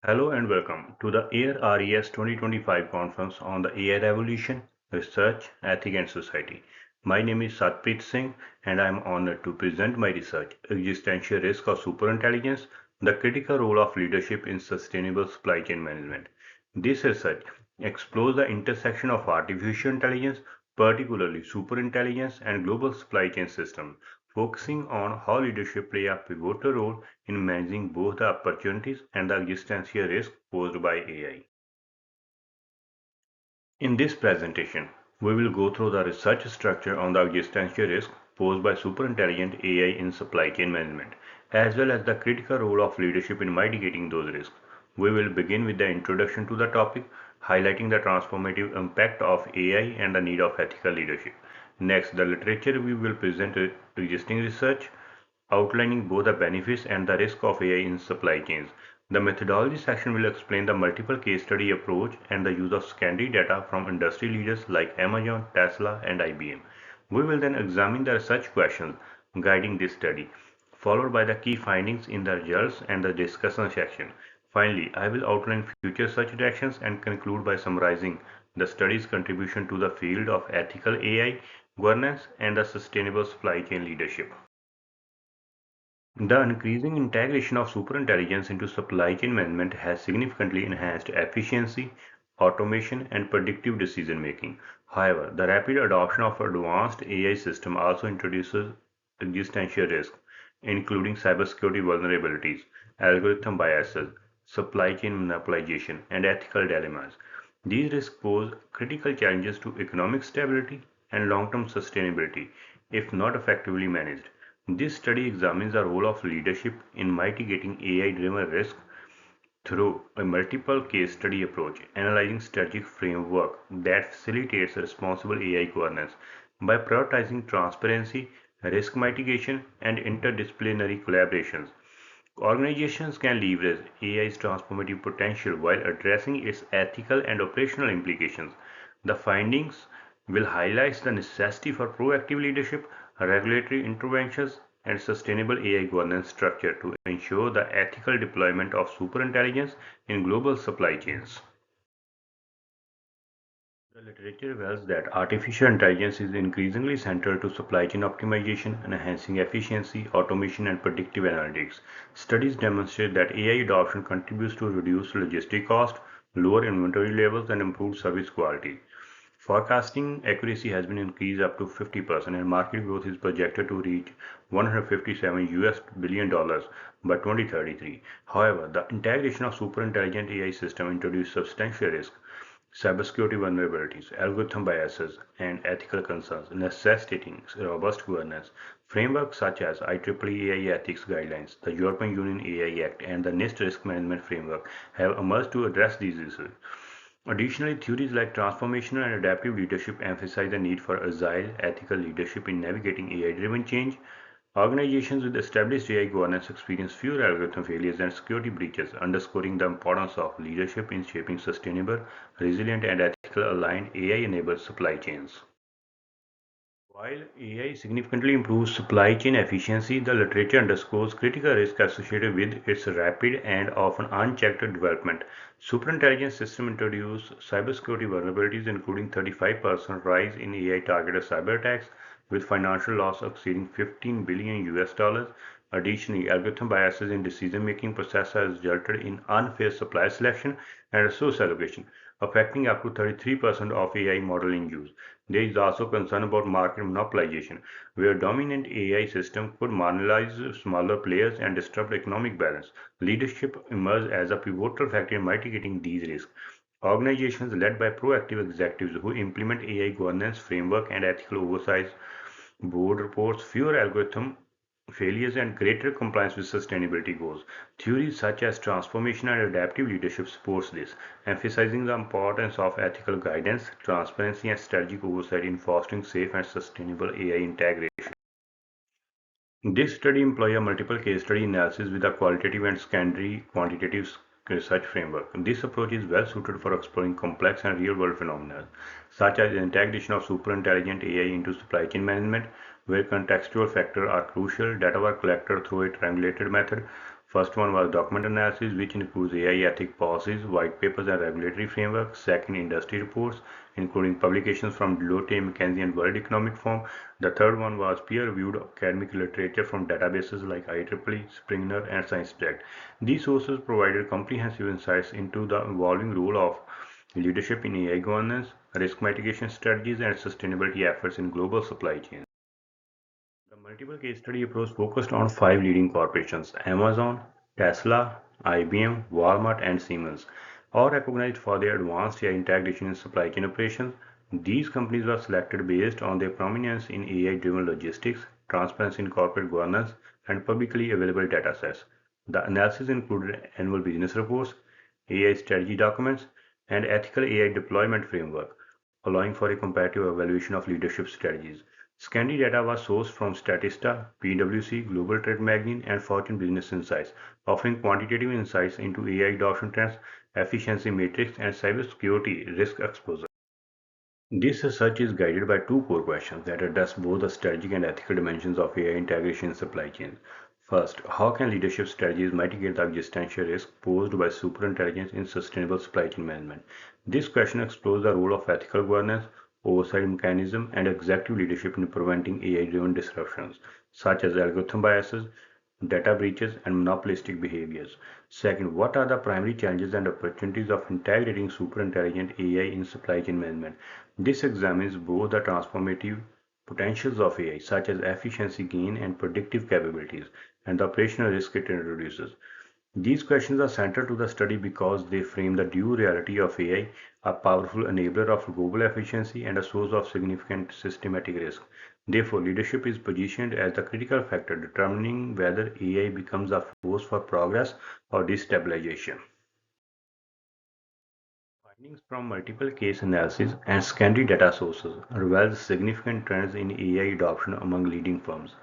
Hello and welcome to the AIR RES 2025 conference on the AI revolution, research, ethics and society. My name is Satpreet Singh and I am honored to present my research, Existential Risk of Superintelligence, the critical role of leadership in sustainable supply chain management. This research explores the intersection of artificial intelligence, particularly superintelligence and global supply chain systems, focusing on how leadership play a pivotal role in managing both the opportunities and the existential risk posed by AI. In this presentation, we will go through the research structure on the existential risk posed by superintelligent AI in supply chain management, as well as the critical role of leadership in mitigating those risks. We will begin with the introduction to the topic, highlighting the transformative impact of AI and the need of ethical leadership. Next, the literature review will present existing research outlining both the benefits and the risk of AI in supply chains. The methodology section will explain the multiple case study approach and the use of secondary data from industry leaders like Amazon, Tesla, and IBM. We will then examine the research questions guiding this study, followed by the key findings in the results and the discussion section. Finally, I will outline future such directions and conclude by summarizing the study's contribution to the field of ethical AI, governance, and the sustainable supply chain leadership. The increasing integration of superintelligence into supply chain management has significantly enhanced efficiency, automation, and predictive decision making. However, the rapid adoption of advanced AI systems also introduces existential risks, including cybersecurity vulnerabilities, algorithm biases, supply chain monopolization, and ethical dilemmas. These risks pose critical challenges to economic stability and long-term sustainability if not effectively managed. This study examines the role of leadership in mitigating AI-driven risk through a multiple case study approach, analyzing strategic framework that facilitates responsible AI governance by prioritizing transparency, risk mitigation, and interdisciplinary collaborations. Organizations can leverage AI's transformative potential while addressing its ethical and operational implications. The findings will highlight the necessity for proactive leadership, regulatory interventions, and sustainable AI governance structure to ensure the ethical deployment of superintelligence in global supply chains. The literature reveals that artificial intelligence is increasingly central to supply chain optimization, enhancing efficiency, automation, and predictive analytics. Studies demonstrate that AI adoption contributes to reduced logistic cost, lower inventory levels, and improved service quality. Forecasting accuracy has been increased up to 50%, and market growth is projected to reach 157 US billion dollars by 2033. However, the integration of superintelligent AI systems introduces substantial risk. Cybersecurity vulnerabilities, algorithm biases, and ethical concerns necessitating robust governance. Frameworks such as IEEE AI Ethics Guidelines, the European Union AI Act, and the NIST Risk Management Framework have emerged to address these issues. Additionally, theories like transformational and adaptive leadership emphasize the need for agile, ethical leadership in navigating AI-driven change. Organizations with established AI governance experience fewer algorithm failures and security breaches, underscoring the importance of leadership in shaping sustainable, resilient, and ethical aligned AI-enabled supply chains. While AI significantly improves supply chain efficiency, the literature underscores critical risks associated with its rapid and often unchecked development. Superintelligence systems introduce cybersecurity vulnerabilities, including 35% rise in AI targeted cyber attacks, with financial loss exceeding 15 billion US dollars. Additionally, algorithm biases in decision-making process has resulted in unfair supply selection and resource allocation, affecting up to 33% of AI model in use. There is also concern about market monopolization, where dominant AI systems could monopolize smaller players and disrupt economic balance. Leadership emerges as a pivotal factor in mitigating these risks. Organizations led by proactive executives who implement AI governance framework and ethical oversight board reports fewer algorithm failures and greater compliance with sustainability goals. Theories such as transformation and adaptive leadership supports this, emphasizing the importance of ethical guidance, transparency, and strategic oversight in fostering safe and sustainable AI integration. This study employs a multiple case study analysis with a qualitative and secondary quantitative research framework. This approach is well suited for exploring complex and real-world phenomena, such as the integration of superintelligent AI into supply chain management, where contextual factors are crucial. Data were collected through a triangulated method, First one was document analysis, which includes AI ethic policies, white papers, and regulatory frameworks. Second, industry reports, including publications from Deloitte, McKinsey, and World Economic Forum. The third one was peer-reviewed academic literature from databases like IEEE, Springer, and ScienceDirect. These sources provided comprehensive insights into the evolving role of leadership in AI governance, risk mitigation strategies, and sustainability efforts in global supply chains. The multiple case study approach focused on five leading corporations: Amazon, Tesla, IBM, Walmart, and Siemens, all recognized for their advanced AI integration in supply chain operations. These companies were selected based on their prominence in AI-driven logistics, transparency in corporate governance, and publicly available datasets. The analysis included annual business reports, AI strategy documents, and ethical AI deployment framework, allowing for a comparative evaluation of leadership strategies. Scandi data was sourced from Statista, PwC, Global Trade Magazine, and Fortune Business Insights, offering quantitative insights into AI adoption trends, efficiency metrics, and cybersecurity risk exposure. This research is guided by two core questions that address both the strategic and ethical dimensions of AI integration in supply chains. First, how can leadership strategies mitigate the existential risk posed by superintelligence in sustainable supply chain management? This question explores the role of ethical governance, oversight mechanism, and executive leadership in preventing AI-driven disruptions, such as algorithm biases, data breaches, and monopolistic behaviors. Second, what are the primary challenges and opportunities of integrating superintelligent AI in supply chain management? This examines both the transformative potentials of AI, such as efficiency gain and predictive capabilities, and the operational risk it introduces. These questions are central to the study because they frame the dual reality of AI, a powerful enabler of global efficiency and a source of significant systematic risk. Therefore, leadership is positioned as the critical factor determining whether AI becomes a force for progress or destabilization. Findings from multiple case analysis and secondary data sources reveal significant trends in AI adoption among leading firms.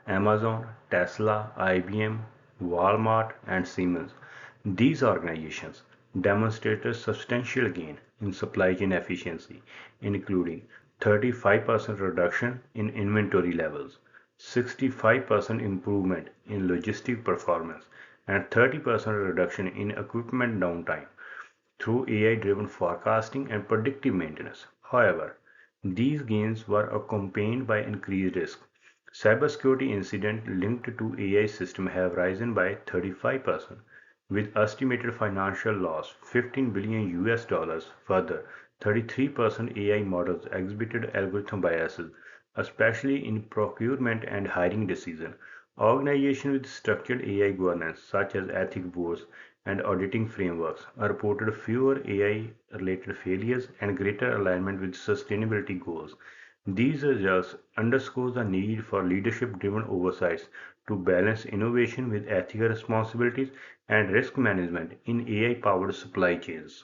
Amazon, Tesla, IBM, Walmart, and Siemens. These organizations demonstrated substantial gain in supply chain efficiency, including 35% reduction in inventory levels, 65% improvement in logistic performance, and 30% reduction in equipment downtime through AI-driven forecasting and predictive maintenance. However, these gains were accompanied by increased risk. Cybersecurity incidents linked to AI systems have risen by 35%, with estimated financial loss 15 billion US dollars. Further, 33% AI models exhibited algorithm biases, especially in procurement and hiring decisions. Organizations with structured AI governance, such as ethics boards and auditing frameworks, reported fewer AI-related failures and greater alignment with sustainability goals. These results underscore the need for leadership-driven oversights to balance innovation with ethical responsibilities and risk management in AI-powered supply chains.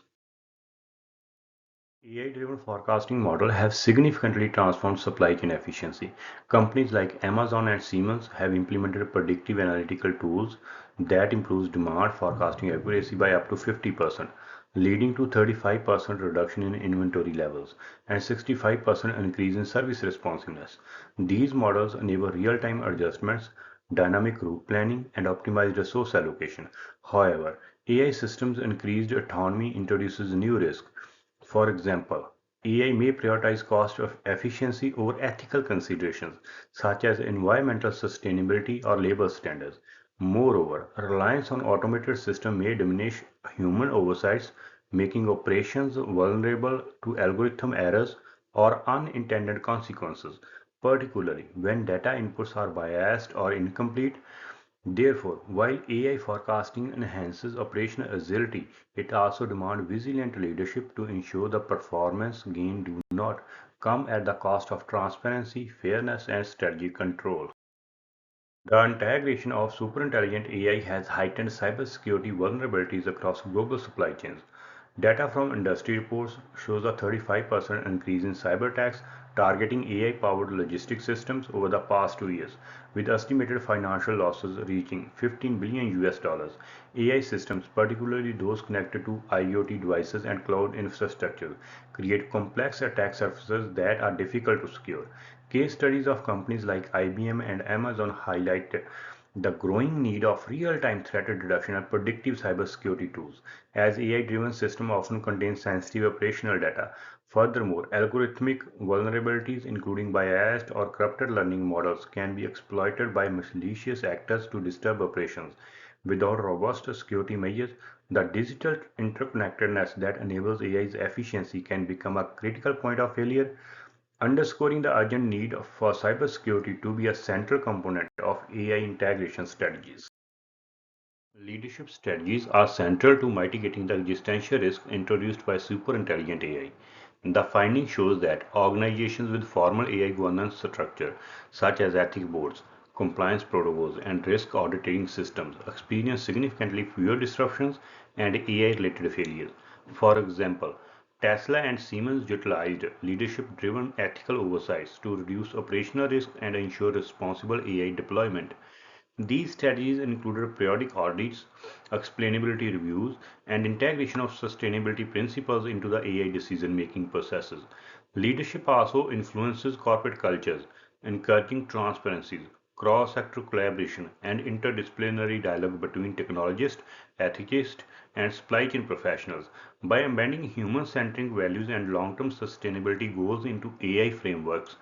AI-driven forecasting models have significantly transformed supply chain efficiency. Companies like Amazon and Siemens have implemented predictive analytical tools that improves demand forecasting accuracy by up to 50%, leading to 35% reduction in inventory levels and 65% increase in service responsiveness. These models enable real-time adjustments, dynamic route planning, and optimized resource allocation. However, AI systems' increased autonomy introduces new risks. For example, AI may prioritize cost of efficiency over ethical considerations such as environmental sustainability or labor standards. Moreover, reliance on automated systems may diminish human oversights, making operations vulnerable to algorithm errors or unintended consequences, particularly when data inputs are biased or incomplete. Therefore, while AI forecasting enhances operational agility, it also demands vigilant leadership to ensure the performance gains do not come at the cost of transparency, fairness, and strategic control. The integration of superintelligent AI has heightened cybersecurity vulnerabilities across global supply chains. Data from industry reports shows a 35% increase in cyber attacks targeting AI-powered logistics systems over the past 2 years, with estimated financial losses reaching 15 billion US dollars. AI systems, particularly those connected to IoT devices and cloud infrastructure, create complex attack surfaces that are difficult to secure. Case studies of companies like IBM and Amazon highlight the growing need of real-time threat detection and predictive cybersecurity tools, as AI-driven systems often contain sensitive operational data. Furthermore, algorithmic vulnerabilities, including biased or corrupted learning models, can be exploited by malicious actors to disturb operations. Without robust security measures, the digital interconnectedness that enables AI's efficiency can become a critical point of failure, underscoring the urgent need for cybersecurity to be a central component of AI integration strategies. Leadership strategies are central to mitigating the existential risk introduced by superintelligent AI. The finding shows that organizations with formal AI governance structure, such as ethics boards, compliance protocols, and risk auditing systems, experience significantly fewer disruptions and AI-related failures. For example, Tesla and Siemens utilized leadership-driven ethical oversights to reduce operational risk and ensure responsible AI deployment. These strategies included periodic audits, explainability reviews, and integration of sustainability principles into the AI decision-making processes. Leadership also influences corporate cultures, encouraging transparency, cross-sector collaboration, and interdisciplinary dialogue between technologists, ethicists, and supply chain professionals. By embedding human-centric values and long-term sustainability goals into AI frameworks,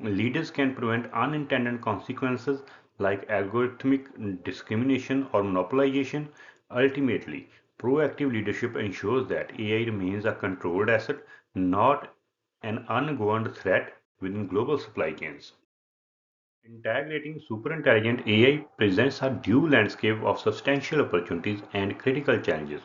leaders can prevent unintended consequences like algorithmic discrimination or monopolization. Ultimately, proactive leadership ensures that AI remains a controlled asset, not an ungoverned threat within global supply chains. Integrating superintelligent AI presents a dual landscape of substantial opportunities and critical challenges.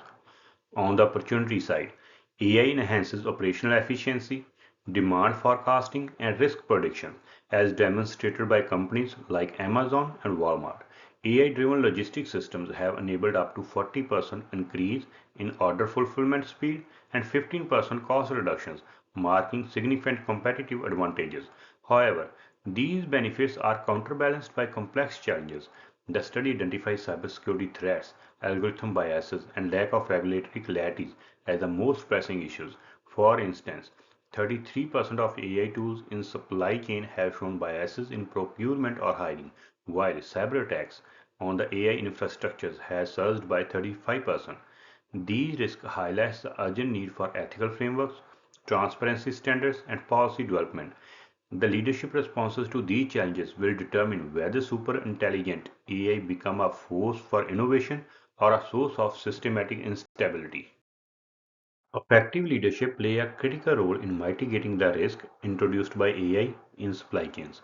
On the opportunity side, AI enhances operational efficiency, demand forecasting, and risk prediction, as demonstrated by companies like Amazon and Walmart. AI-driven logistics systems have enabled up to 40% increase in order fulfillment speed and 15% cost reductions, marking significant competitive advantages. However, these benefits are counterbalanced by complex challenges. The study identifies cybersecurity threats, algorithm biases, and lack of regulatory clarity as the most pressing issues. For instance, 33% of AI tools in supply chain have shown biases in procurement or hiring, while cyber attacks on the AI infrastructures has surged by 35%. These risks highlight the urgent need for ethical frameworks, transparency standards, and policy development. The leadership responses to these challenges will determine whether superintelligent AI become a force for innovation or a source of systematic instability. Effective leadership play a critical role in mitigating the risk introduced by AI in supply chains.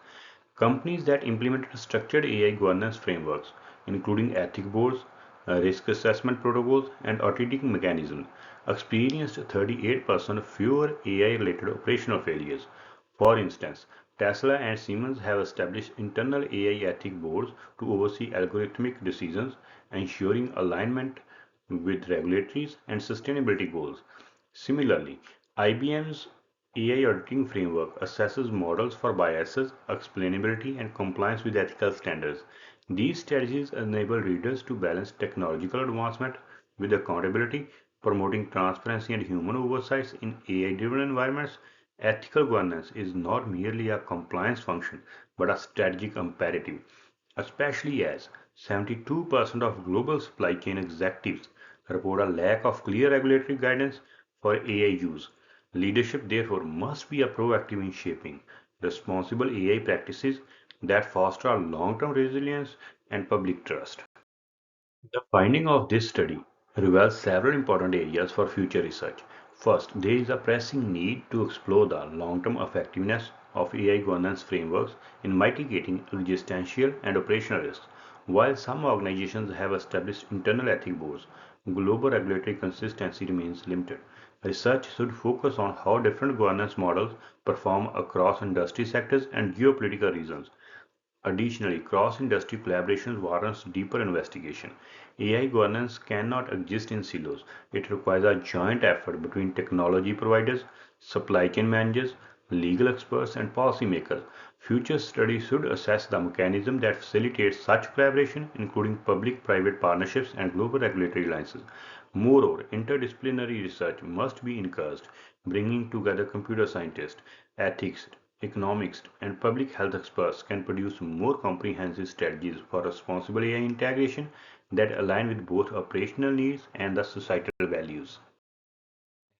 Companies that implemented structured AI governance frameworks, including ethics boards, risk assessment protocols, and auditing mechanisms, experienced 38% fewer AI-related operational failures. For instance, Tesla and Siemens have established internal AI ethics boards to oversee algorithmic decisions, ensuring alignment with regulatory and sustainability goals. Similarly, IBM's AI auditing framework assesses models for biases, explainability, and compliance with ethical standards. These strategies enable readers to balance technological advancement with accountability, promoting transparency and human oversight in AI-driven environments. Ethical governance is not merely a compliance function, but a strategic imperative, especially as 72% of global supply chain executives report a lack of clear regulatory guidance for AI use. Leadership, therefore, must be proactive in shaping responsible AI practices that foster long-term resilience and public trust. The finding of this study reveals several important areas for future research. First, there is a pressing need to explore the long-term effectiveness of AI governance frameworks in mitigating existential and operational risks. While some organizations have established internal ethics boards, global regulatory consistency remains limited. Research should focus on how different governance models perform across industry sectors and geopolitical regions. Additionally, cross-industry collaboration warrants deeper investigation. AI governance cannot exist in silos. It requires a joint effort between technology providers, supply chain managers, legal experts, and policymakers. Future studies should assess the mechanism that facilitates such collaboration, including public-private partnerships and global regulatory alliances. Moreover, interdisciplinary research must be encouraged, bringing together computer scientists, ethics, economics, and public health experts can produce more comprehensive strategies for responsible AI integration that align with both operational needs and the societal values.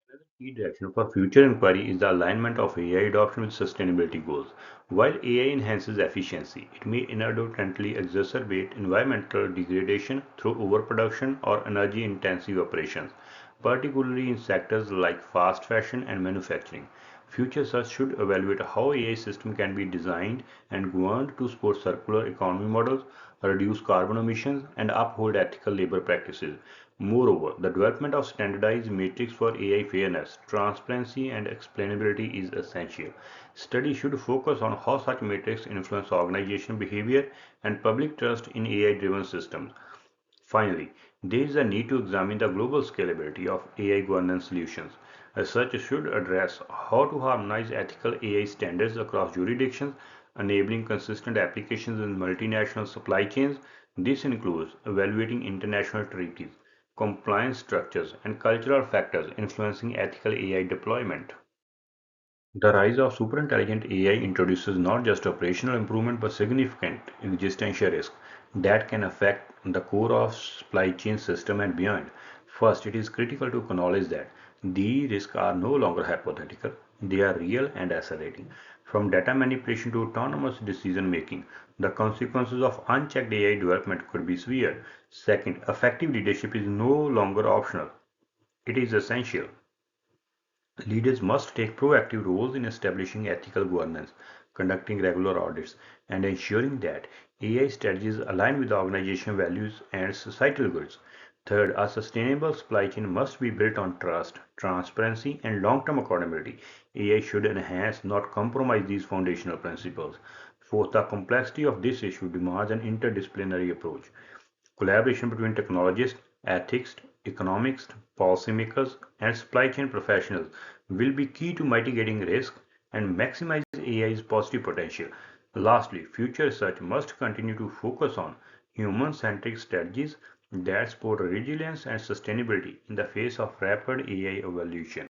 Another key direction for future inquiry is the alignment of AI adoption with sustainability goals. While AI enhances efficiency, it may inadvertently exacerbate environmental degradation through overproduction or energy intensive operations, particularly in sectors like fast fashion and manufacturing. Future research should evaluate how AI systems can be designed and governed to support circular economy models, reduce carbon emissions, and uphold ethical labor practices. Moreover, the development of standardized metrics for AI fairness, transparency, and explainability is essential. Studies should focus on how such metrics influence organizational behavior and public trust in AI-driven systems. Finally, there is a need to examine the global scalability of AI governance solutions. Research should address how to harmonize ethical AI standards across jurisdictions, enabling consistent applications in multinational supply chains. This includes evaluating international treaties, compliance structures, and cultural factors influencing ethical AI deployment. The rise of superintelligent AI introduces not just operational improvement but significant existential risk that can affect the core of supply chain system and beyond. First, it is critical to acknowledge that these risks are no longer hypothetical, they are real and accelerating. From data manipulation to autonomous decision making, the consequences of unchecked AI development could be severe. Second, effective leadership is no longer optional, it is essential. Leaders must take proactive roles in establishing ethical governance, conducting regular audits, and ensuring that AI strategies align with organizational values and societal goods. Third, a sustainable supply chain must be built on trust, transparency, and long term accountability. AI should enhance, not compromise these foundational principles. Fourth, the complexity of this issue demands an interdisciplinary approach. Collaboration between technologists, ethics, economics, policymakers, and supply chain professionals will be key to mitigating risk and maximize AI's positive potential. Lastly, future research must continue to focus on human-centric strategies that support resilience and sustainability in the face of rapid AI evolution.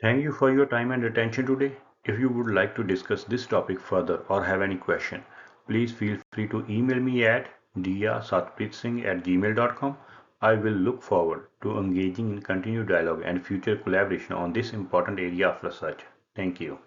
Thank you for your time and attention today. If you would like to discuss this topic further or have any question, please feel free to email me at diasatpritsingh@gmail.com. I will look forward to engaging in continued dialogue and future collaboration on this important area of research. Thank you.